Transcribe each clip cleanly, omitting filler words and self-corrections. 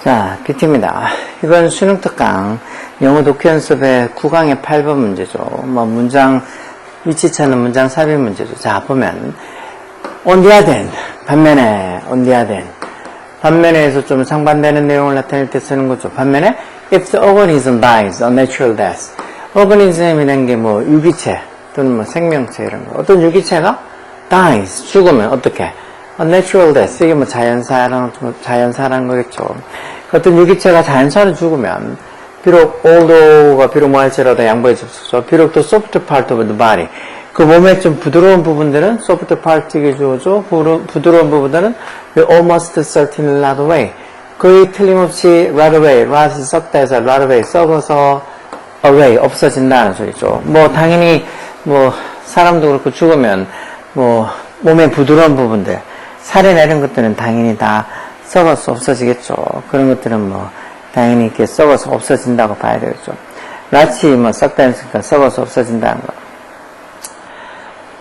자, 뷰티입니다. 이번 수능 특강 영어 독해 연습의 9강의 8번 문제죠. 문장 위치 찾는 문장 삽입 문제죠. 자, 보면 on the other hand, 반면에 on the other hand, 반면에서 좀 상반되는 내용을 나타낼 때 쓰는 거죠. 반면에 if the organism dies a natural death, organism이라는 게 유기체 또는 생명체 이런 거. 어떤 유기체가 dies, 죽으면 어떻게? A natural death, 이게 자연사라는 거겠죠. 어떤 유기체가 자연사로 죽으면, 비록 although가 비록 할지라도 양보해 줬죠. 비록 또 soft part of the body, 그 몸의 좀 부드러운 부분들은 soft part에게 주어져, 부드러운 부분들은 almost certainly rot away, 거의 틀림없이 rot away, rot이 썩다 해서 rot away, 썩어서 away, 없어진다는 소리죠. 당연히 사람도 그렇고 죽으면 몸의 부드러운 부분들, 살이나 이런 것들은 당연히 다 썩어서 없어지겠죠. 그런 것들은 당연히 이렇게 썩어서 없어진다고 봐야 되겠죠. 랏이 썩다 했으니까 썩어서 없어진다는 거.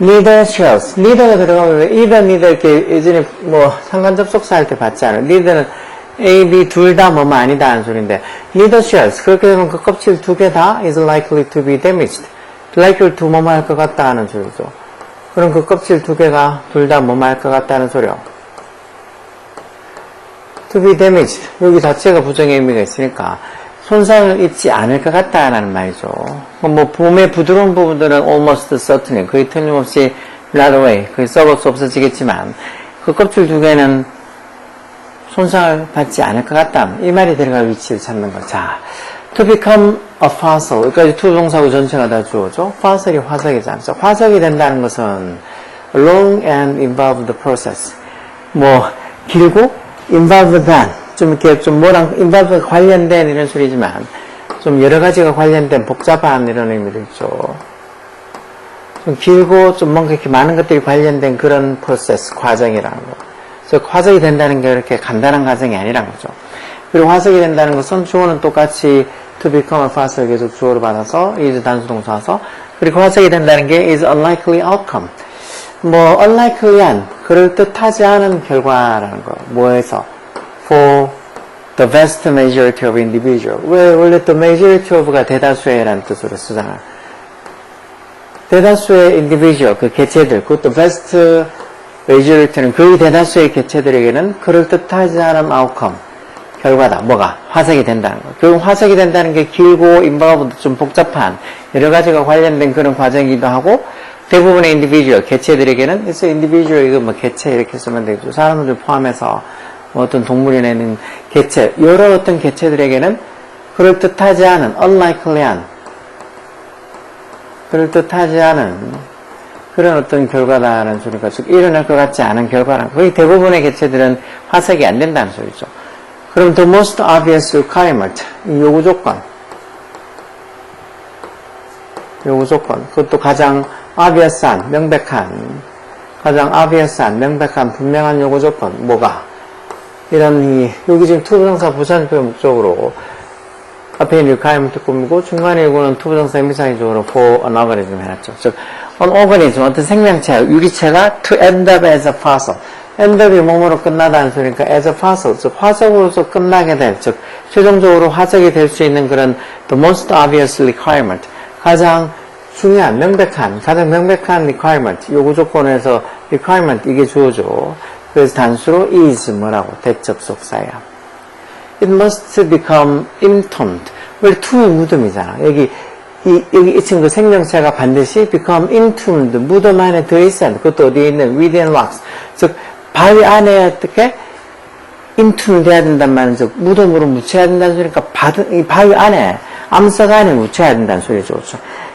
neither shells. neither가 들어가면 either 이렇게 예전에 상관 접속사 할 때 봤지 않아요? neither는 A, B 둘 다 아니다 하는 소리인데, neither shells. 그렇게 되면 그 껍질 두 개 다 is likely to be damaged. likely to 할 것 같다 하는 소리죠. 그럼 그 껍질 두 개가 둘 다 할 것 같다는 소리요. to be damaged. 여기 자체가 부정의 의미가 있으니까 손상을 입지 않을 것 같다라는 말이죠. 몸의 부드러운 부분들은 almost certainly, 거의 틀림없이 rot away, 거의 썩어서 없어지겠지만 그 껍질 두 개는 손상을 받지 않을 것 같다. 이 말이 들어갈 위치를 찾는 거. 자, to become a fossil. 여기까지 to 동사고 전체가 다 주어죠. fossil이 화석이잖아요. 화석이 된다는 것은 long and involved process. 길고 involved than. 좀 이렇게 involved 관련된 이런 소리지만 좀 여러 가지가 관련된 복잡한 이런 의미도 있죠. 좀 길고 좀 뭔가 이렇게 많은 것들이 관련된 그런 프로세스, 과정이라는 거. 그래서 화석이 된다는 게 그렇게 간단한 과정이 아니란 거죠. 그리고 화석이 된다는 것은 주어는 똑같이 to become a fossil 계속 주어로 받아서 is 단수동사 와서, 그리고 화석이 된다는 게 is unlikely outcome. unlikely한, 그럴듯하지 않은 결과라는 거. 뭐에서? for the vast majority of individual. 왜 원래 또 majority of가 대다수의라는 뜻으로 쓰잖아. 대다수의 individual, 그 개체들, 그것도 vast majority는 거의 대다수의 개체들에게는 그럴듯하지 않은 outcome, 결과다. 뭐가? 화석이 된다는 거. 결국 화석이 된다는 게 길고 involved, 좀 복잡한 여러 가지가 관련된 그런 과정이기도 하고, 대부분의 individual, 개체들에게는 그래서 individual, 이거 개체 이렇게 쓰면 되죠. 사람들 포함해서 어떤 동물이나 있는 개체, 여러 어떤 개체들에게는 그럴듯하지 않은, unlikely한, 그럴듯하지 않은 그런 어떤 결과다라는 소리가, 즉 일어날 것 같지 않은 결과라는, 거의 대부분의 개체들은 화석이 안 된다는 소리죠. 그럼 the most obvious requirement, 요구 조건, 그것도 가장 obvious한, 명백한, 분명한 요구 조건, 뭐가? 여기 지금 투부정사 부사표현 목적으로 앞에 있는 requirement 꾸미고 중간에 이거는 투부정사 미사이적으로 for an organism 해놨죠. 즉, an organism, 어떤 생명체, 유기체가 to end up as a fossil. end up이 몸으로 끝나다는 소리니까 as a fossil, 즉 화석으로서 끝나게 될, 즉 최종적으로 화석이 될 수 있는 그런 the most obvious requirement, 가장 중요한, 가장 명백한 requirement, 요구 조건에서 requirement, 이게 주어죠. 그래서 단수로 is 대접속사야. It must become entombed. 왜 to 무덤이잖아. 여기 이 친구 생명체가 반드시 become entombed, 무덤 안에 들어있어야 돼. 그것도 어디에 있는 within rocks. 즉 바위 안에 어떻게 entombed 돼야 된단 말은 즉 무덤으로 묻혀야 된다는 소리니까 이 바위 안에, 암석 안에 묻혀야 된다는 소리죠.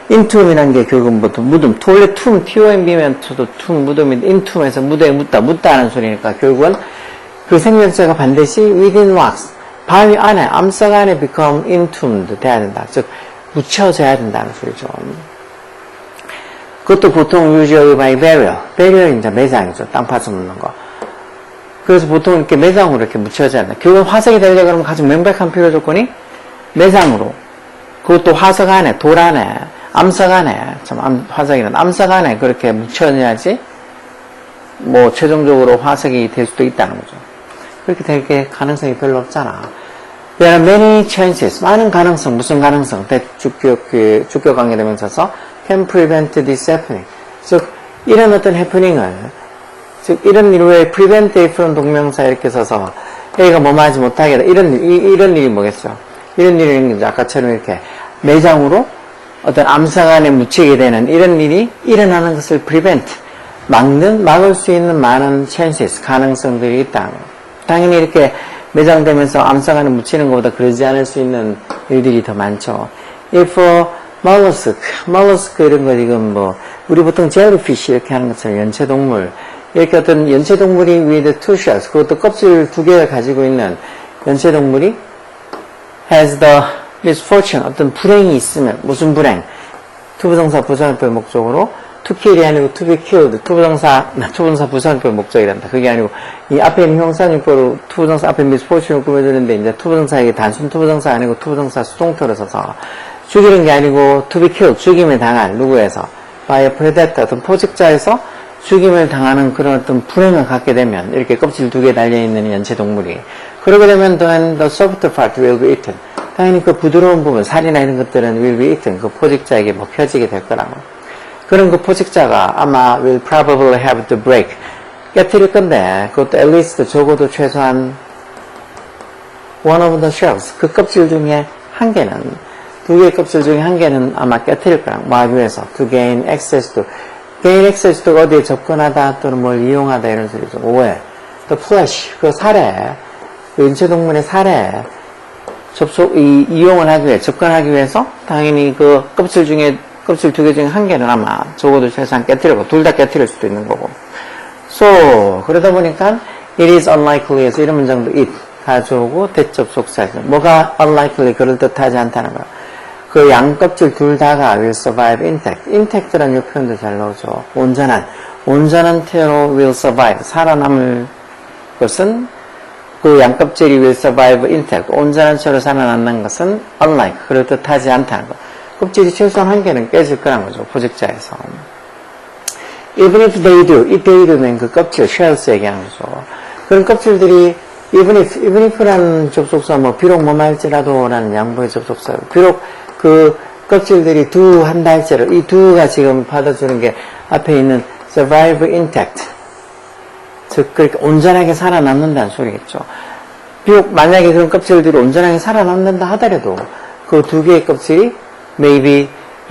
인툼이라는 게 결국은 무덤, 원래 툼, TOMB면 툼, 무덤인데, 인툼에서 무덤에 묻다는 소리니까 결국은 그 생명체가 반드시 within rocks, 바위 안에, 암석 안에 become entombed 돼야 된다. 즉, 묻혀져야 된다는 소리죠. 그것도 보통 usually by burial, 이제 매장이죠. 땅 파서 묻는 거. 그래서 보통 이렇게 매장으로 이렇게 묻혀져야 된다. 결국은 화석이 되려고 그러면 가장 명백한 필요 조건이 매장으로. 그것도 화석 안에, 돌 안에, 암석 안에, 화석이란 암석 안에 그렇게 묻혀야지, 뭐, 최종적으로 화석이 될 수도 있다는 거죠. 그렇게 될 가능성이 별로 없잖아. There are many chances, 많은 가능성, 무슨 가능성, 주격 관계되면서 can prevent this happening. 즉, 이런 어떤 해프닝을, 즉, 이런 일에 prevent from 동명사 이렇게 써서 A가 뭐뭐 하지 못하게 하다. 이런 일이 뭐겠어? 이런 일이 아까처럼 이렇게 매장으로 어떤 암석 안에 묻히게 되는 이런 일이 일어나는 것을 prevent, 막을 수 있는 많은 chances, 가능성들이 있다. 당연히 이렇게 매장되면서 암석 안에 묻히는 것보다 그러지 않을 수 있는 일들이 더 많죠. If mollusk 이런 거 지금 뭐 우리 보통 jellyfish 이렇게 하는 것처럼 연체동물 이렇게 어떤 연체동물이 with two shells 그것도 껍질 두 개를 가지고 있는 연체동물이 has the misfortune 어떤 불행이 있으면 무슨 불행? 투부정사 부사형법 목적으로 to kill이 아니고 to be killed 투부정사 부사형법 목적이란다. 그게 아니고 이 앞에 있는 형사용법으로 투부정사 앞에 misfortune을 꾸며주는데 이제 투부정사에게 단순 투부정사 아니고 투부정사 수동태로 써서 죽이는 게 아니고 to be killed 죽임을 당할 누구에서 by a predator 어떤 포식자에서 죽임을 당하는 그런 어떤 불행을 갖게 되면 이렇게 껍질 두 개 달려있는 연체동물이 그러게 되면 then the soft part will be eaten 당연히 그 부드러운 부분 살이나 이런 것들은 will be eaten 그 포식자에게 먹혀지게 될 거라고 그런 그 포식자가 아마 will probably have to break 깨트릴 건데 그것도 at least 적어도 최소한 one of the shells 그 껍질 중에 한 개는 두 개의 껍질 중에 한 개는 아마 깨트릴 거라고 뭐 하기 위해서 to gain access to gain access to 어디에 접근하다 또는 뭘 이용하다 이런 소리죠. 왜? the flesh 그 살에 그 연체동물의 살에 이용을 하기 위해 접근하기 위해서 당연히 그 껍질 두 개 중에 한 개는 아마 적어도 최소한 깨트리고 둘 다 깨트릴 수도 있는 거고. So 그러다 보니까 it is unlikely 해서 이런 문장도 it 가져오고 대접속사죠. 뭐가 unlikely 그럴듯하지 않다는 거야. 그 양껍질 둘 다가 will survive intact. intact라는 이 표현도 잘 나오죠. 온전한 태로 will survive. 살아남을 것은 그 양껍질이 will survive intact. 온전한 채로 살아남는 것은 unlike. 그럴듯하지 않다는 거. 껍질이 최소한 한 개는 깨질 거란 거죠. 포식자에서. even if they do는 그 껍질, shells 얘기하는 거죠. 그런 껍질들이 even if라는 접속사, 비록 뭐말지라도 라는 양보의 접속사, 비록 그 껍질들이 한다 할지라도, 이 두가 지금 받아주는 게 앞에 있는 survive intact. 즉, 그렇게 온전하게 살아남는다는 소리겠죠. 비록 만약에 그런 껍질들이 온전하게 살아남는다 하더라도, 그 두 개의 껍질이 may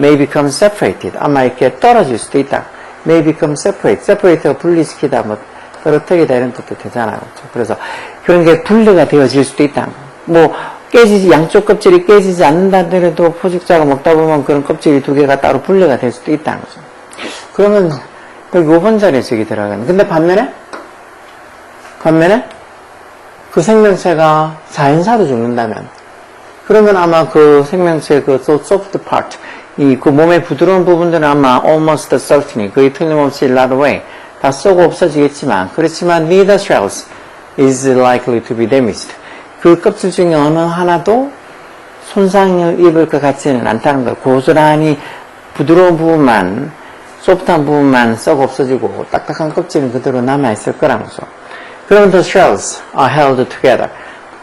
become separated. 아마 이렇게 떨어질 수도 있다. may become separate가 분리시키다, 떨어뜨리다 이런 뜻도 되잖아요. 그렇죠? 그래서 그런 게 분리가 되어질 수도 있다. 양쪽 껍질이 깨지지 않는다 하더라도 포식자가 먹다 보면 그런 껍질이 두 개가 따로 분리가 될 수도 있다는 거죠. 그러면 여기 5번 자리에 저기 들어가는. 근데 반면에 그 생명체가 자연사로 죽는다면 그러면 아마 그 생명체 그 soft part 그 몸의 부드러운 부분들은 아마 almost certainly 거의 틀림없이 right away 다 썩어 없어지겠지만 그렇지만 neither shells is likely to be damaged. 그 껍질 중에 어느 하나도 손상을 입을 것 같지는 않다는 거예요. 고스란히 부드러운 부분만 소프트한 부분만 썩어 없어지고 딱딱한 껍질은 그대로 남아있을 거라는 거죠. 그러면 the shells are held together.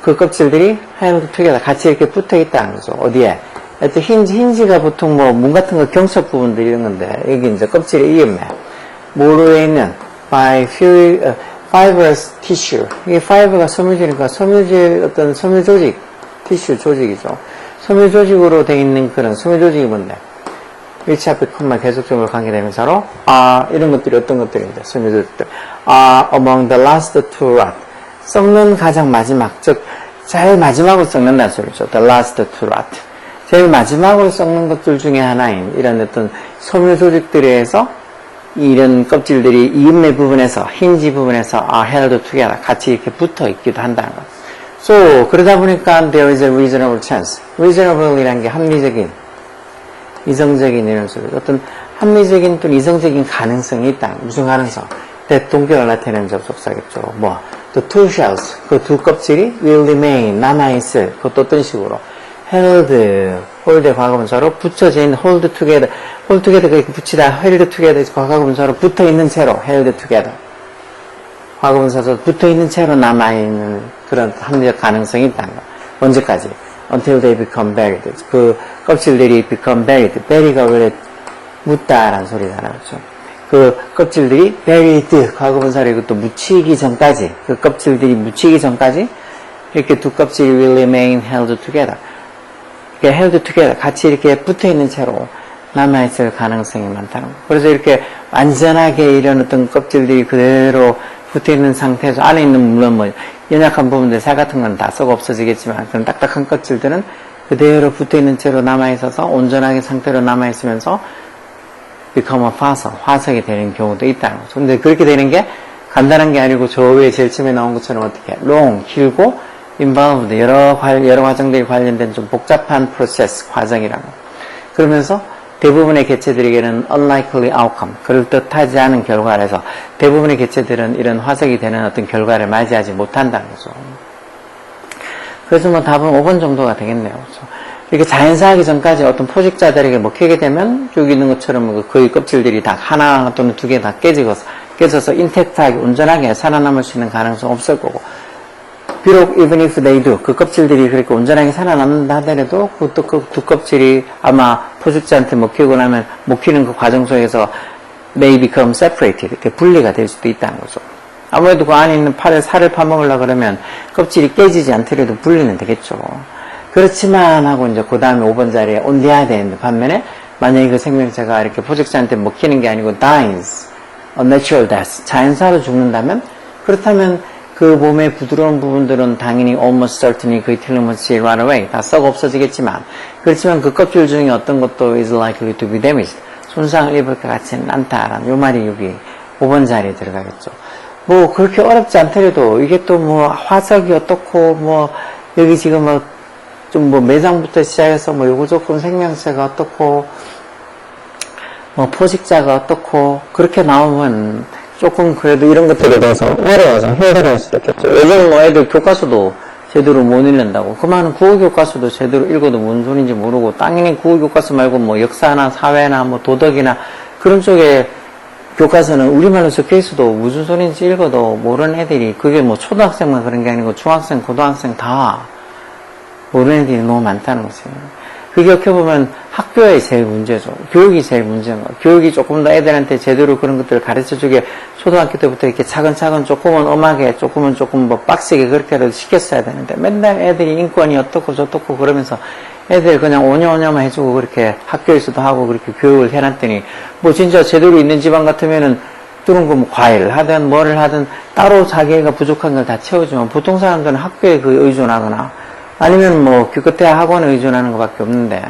그 껍질들이 held together 같이 이렇게 붙어 있다는 거죠. 어디에? 하여튼 힌지가 보통 문 같은 거 경첩 부분들 이런 건데 여기 이제 껍질에 이음에 모루에 있는 by fibrous tissue. 이게 fiber가 섬유질이니까 어떤 섬유 조직, 티슈 조직이죠. 섬유 조직으로 되어 있는 그런 섬유 조직이 뭔데? 일치 앞에 콤마 계속적으로 관계되면서로 이런 것들이 어떤 것들인데 섬유 조직들 among the last to rot. 썩는 가장 마지막, 즉 제일 마지막으로 썩는다는 소리죠. the last to rot. 제일 마지막으로 썩는 것들 중에 하나인 이런 어떤 섬유 조직들에서 이런 껍질들이 이음매 부분에서 힌지 부분에서 held together 같이 이렇게 붙어 있기도 한다는 것. So 그러다 보니까 there is a reasonable chance. reasonable이라는 게 합리적인, 이성적인 이런 소리. 어떤 합리적인 또는 이성적인 가능성이 있다. 무슨 가능성? 동격을 나타내는 접속사겠죠. the two shells 그 두 껍질이 will remain 남아있을. 그것도 어떤 식으로? hold 과거분사로 붙여져 있는 hold together 그렇게 붙이다 held together 과거분사로 붙어 있는 채로 held together 과거분사로 붙어 있는 채로 남아있는 그런 합리적 가능성이 있다는 거. 언제까지? until they become buried. 그 껍질들이 become buried. bury가 원래 묻다라는 소리잖아요. 그렇죠? 그 껍질들이 buried 과거분사로 이것도 묻히기 전까지 그 껍질들이 묻히기 전까지 이렇게 두 껍질이 will remain held together. 이렇게 held together 같이 이렇게 붙어 있는 채로 남아있을 가능성이 많다는 거. 그래서 이렇게 완전하게 이런 어떤 껍질들이 그대로 붙어 있는 상태에서 안에 있는 물론 뭐 연약한 부분들 살 같은 건 다 썩어 없어지겠지만 그런 딱딱한 껍질들은 그대로 붙어 있는 채로 남아 있어서 온전하게 상태로 남아 있으면서 become a fossil 화석이 되는 경우도 있다는 거죠. 근데 그렇게 되는 게 간단한 게 아니고 저 위에 제일 처음에 나온 것처럼 어떻게 long 길고 involved 여러 과정들이 관련된 좀 복잡한 프로세스 과정이라고. 그러면서 대부분의 개체들에게는 unlikely outcome, 그럴듯하지 않은 결과라서 대부분의 개체들은 이런 화석이 되는 어떤 결과를 맞이하지 못한다는 거죠. 그래서 뭐 답은 5번 정도가 되겠네요. 그렇죠? 이렇게 자연사하기 전까지 어떤 포식자들에게 먹히게 되면 여기 있는 것처럼 거의 껍질들이 다 하나 또는 두 개 다 깨져서 인택트하게 온전하게 살아남을 수 있는 가능성 없을 거고 비록 even if they do 그 껍질들이 그렇게 온전하게 살아남는다 하더라도 그 두 껍질이 아마 포식자한테 먹히고 나면 먹히는 그 과정 속에서 may become separated 이렇게 분리가 될 수도 있다는 거죠. 아무래도 그 안에 있는 살을 파먹으려고 그러면 껍질이 깨지지 않더라도 분리는 되겠죠. 그렇지만 하고 이제 그 다음에 5번 자리에 on the other hand 반면에 만약에 그 생명체가 이렇게 포식자한테 먹히는 게 아니고 dies a natural death 자연사로 죽는다면 그렇다면 그 몸의 부드러운 부분들은 당연히 almost certainly 거의 틀림없이 right away 다 썩어 없어지겠지만 그렇지만 그 껍질 중에 어떤 것도 is likely to be damaged 손상을 입을 것 같지는 않다라는 요 말이 여기 5번 자리에 들어가겠죠. 뭐 그렇게 어렵지 않더라도 이게 또 뭐 화석이 어떻고 뭐 여기 지금 뭐 좀 뭐 매장부터 시작해서 뭐 요거 조금 생명체가 어떻고 뭐 포식자가 어떻고 그렇게 나오면 조금 그래도 이런 것들에 대해서 어려워서 힘들어할 수도 있겠죠. 요즘 뭐 애들 교과서도 제대로 못 읽는다고. 그 많은 국어 교과서도 제대로 읽어도 뭔 소리인지 모르고 당연히 국어 교과서 말고 뭐 역사나 사회나 뭐 도덕이나 그런 쪽에 교과서는 우리말로 적혀 있어도 무슨 소리인지 읽어도 모르는 애들이 그게 뭐 초등학생만 그런 게 아니고 중학생, 고등학생 다 모르는 애들이 너무 많다는 거죠. 그게 어떻게 보면 학교의 제일 문제죠. 교육이 제일 문제인 거예요. 교육이 조금 더 애들한테 제대로 그런 것들을 가르쳐 주게 초등학교 때부터 이렇게 차근차근 조금은 엄하게 조금은 조금 뭐 빡세게 그렇게라도 시켰어야 되는데 맨날 애들이 인권이 어떻고 저떻고 그러면서 애들 그냥 오냐오냐만 해주고 그렇게 학교에서도 하고 그렇게 교육을 해놨더니 뭐 진짜 제대로 있는 집안 같으면은 뚫은 거 뭐 과일을 하든 뭐를 하든 따로 자기가 부족한 걸 다 채워주면 보통 사람들은 학교에 그 의존하거나 아니면 뭐 교과대 학원에 의존하는 것밖에 없는데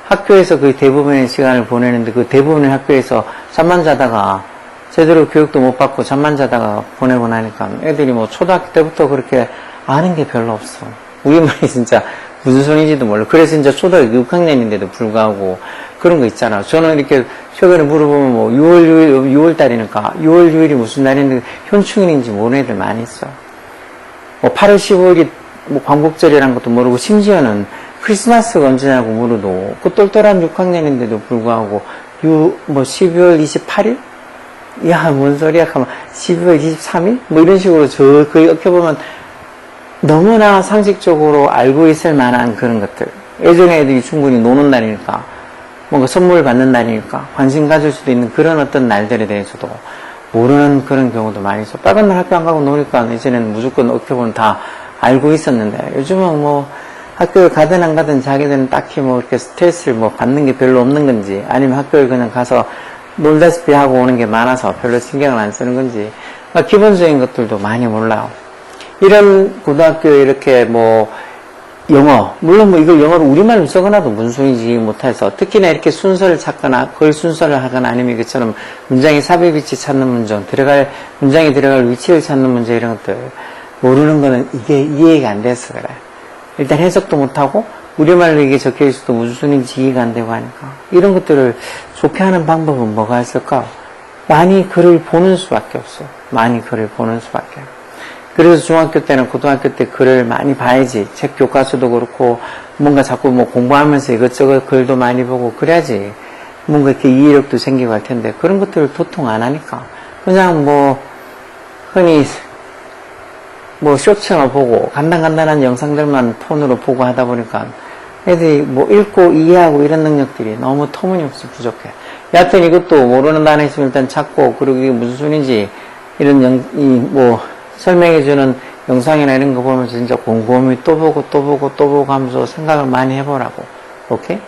학교에서 그 대부분의 시간을 보내는데 그 대부분의 학교에서 잠만 자다가 제대로 교육도 못 받고 잠만 자다가 보내고 나니까 애들이 뭐 초등학교 때부터 그렇게 아는 게 별로 없어. 우리말이 진짜 무슨 소리인지도 몰라. 그래서 진짜 초등학교 6학년인데도 불구하고 그런 거 있잖아. 저는 이렇게 최근에 물어보면 뭐 6월 달이니까 6월 6일이 무슨 날인데 현충일인지 모르는 애들 많이 있어. 뭐 8월 15일이 뭐 광복절이라는 것도 모르고 심지어는 크리스마스가 언제냐고 물어도 그 똘똘한 6학년인데도 불구하고 뭐 12월 28일? 야 뭔 소리야 하면 12월 23일? 뭐 이런 식으로 거의 어떻게 보면 너무나 상식적으로 알고 있을 만한 그런 것들 예전에 애들이 충분히 노는 날이니까 뭔가 선물을 받는 날이니까 관심 가질 수도 있는 그런 어떤 날들에 대해서도 모르는 그런 경우도 많이 있어. 빨간 날 학교 안 가고 노니까 이제는 무조건 어떻게 보면 다 알고 있었는데 요즘은 뭐 학교를 가든 안 가든 자기들은 딱히 뭐 이렇게 스트레스를 뭐 받는 게 별로 없는 건지 아니면 학교를 그냥 가서 놀다시피 하고 오는 게 많아서 별로 신경을 안 쓰는 건지 기본적인 것들도 많이 몰라요. 이런 고등학교에 이렇게 뭐 영어 물론 뭐 이걸 영어로 우리말로 적어놔도 무슨 소리인지 못해서 특히나 이렇게 순서를 찾거나 글 순서를 하거나 아니면 이것처럼 문장의 삽입 위치 찾는 문장 문장에 들어갈 위치를 찾는 문제 이런 것들 모르는 거는 이게 이해가 안 돼서 그래. 일단 해석도 못하고 우리말로 이게 적혀있어도 무슨 소리인지 이해가 안 되고 하니까 이런 것들을 좋게 하는 방법은 뭐가 있을까? 많이 글을 보는 수밖에 없어. 많이 글을 보는 수밖에. 그래서 중학교 때는 고등학교 때 글을 많이 봐야지 책 교과서도 그렇고 뭔가 자꾸 뭐 공부하면서 이것저것 글도 많이 보고 그래야지 뭔가 이렇게 이해력도 생기고 할 텐데 그런 것들을 도통 안 하니까 그냥 뭐 흔히 뭐 쇼츠나 보고 간단간단한 영상들만 폰으로 보고 하다 보니까 애들이 뭐 읽고 이해하고 이런 능력들이 너무 터무니없이 부족해. 여하튼 이것도 모르는 단어 있으면 일단 찾고 그리고 이게 무슨 소리인지 이런 뭐 설명해주는 영상이나 이런 거 보면서 진짜 곰곰이 또 보고 하면서 생각을 많이 해보라고. 오케이?